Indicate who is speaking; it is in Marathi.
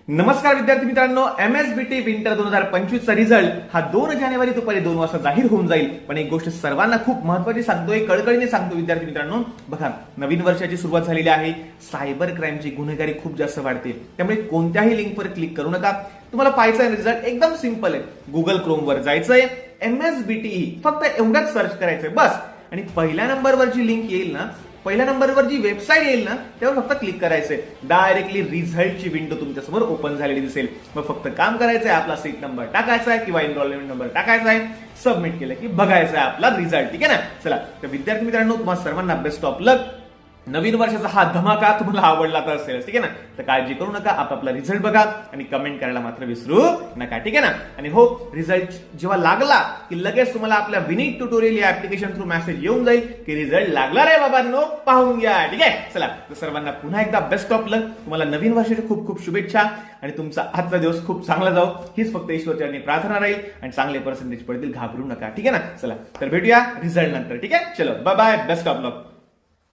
Speaker 1: नमस्कार विद्यार्थी मित्रांनो, MSBT विंटर 2025 चा रिझल्ट हा 2 जानेवारी दुपारी 2 वाजता जाहीर होऊन जाईल. पण एक गोष्ट सर्वांना खूप महत्त्वाची सांगतोय, कळकळीने सांगतो विद्यार्थी मित्रांनो, बघा नवीन वर्षाची सुरुवात झालेली आहे. सायबर क्राईमची गुन्हेगारी खूप जास्त वाढते, त्यामुळे कोणत्याही लिंकवर क्लिक करू नका. तुम्हाला पाहायचा आहे रिझल्ट एकदम सिंपल आहे. गुगल क्रोम वर जायचंय, MSBTE फक्त एवढंच सर्च करायचंय बस. आणि पहिल्या नंबरवर जी लिंक येईल ना, पहिल्या नंबरवर जी वेबसाईट येईल ना, त्यावर फक्त क्लिक करायचंय. डायरेक्टली रिझल्टची विंडो तुमच्या समोर ओपन झालेली दिसेल. मग फक्त काम करायचंय, आपला सीट नंबर टाकायचा आहे किंवा एनरोलमेंट नंबर टाकायचा आहे. सबमिट केलं की बघायचं आहे आपला रिझल्ट. ठीक आहे ना. चला तर विद्यार्थी मित्रांनो, तुम्हाला सर्वांना बेस्ट ऑफ लक. नवीन वर्षाचा हा धमाका तुम्हाला आवडला तर असेल, ठीक आहे ना. तर काळजी करू नका, आपापला रिझल्ट बघा आणि कमेंट करायला मात्र विसरू नका, ठीक आहे ना. आणि हो, रिझल्ट जेव्हा लागला की लगेच तुम्हाला आपल्या विनीत ट्युटोरियल या ऍप्लिकेशन थ्रू मेसेज येऊन जाईल की रिझल्ट लागला रे बाबांनो, पाहून घ्या. ठीक आहे. चला तर सर्वांना पुन्हा एकदा बेस्ट ऑफ लक. तुम्हाला नवीन वर्षाच्या खूप खूप शुभेच्छा आणि तुमचा आजचा दिवस खूप चांगला जाऊ हीच फक्त ईश्वरचरणी प्रार्थना राहील. आणि चांगले पर्सेंटेज पडतील, घाबरू नका. ठीक आहे ना. चला तर भेटूया रिझल्ट नंतर. ठीक आहे. चलो bye bye, best of luck.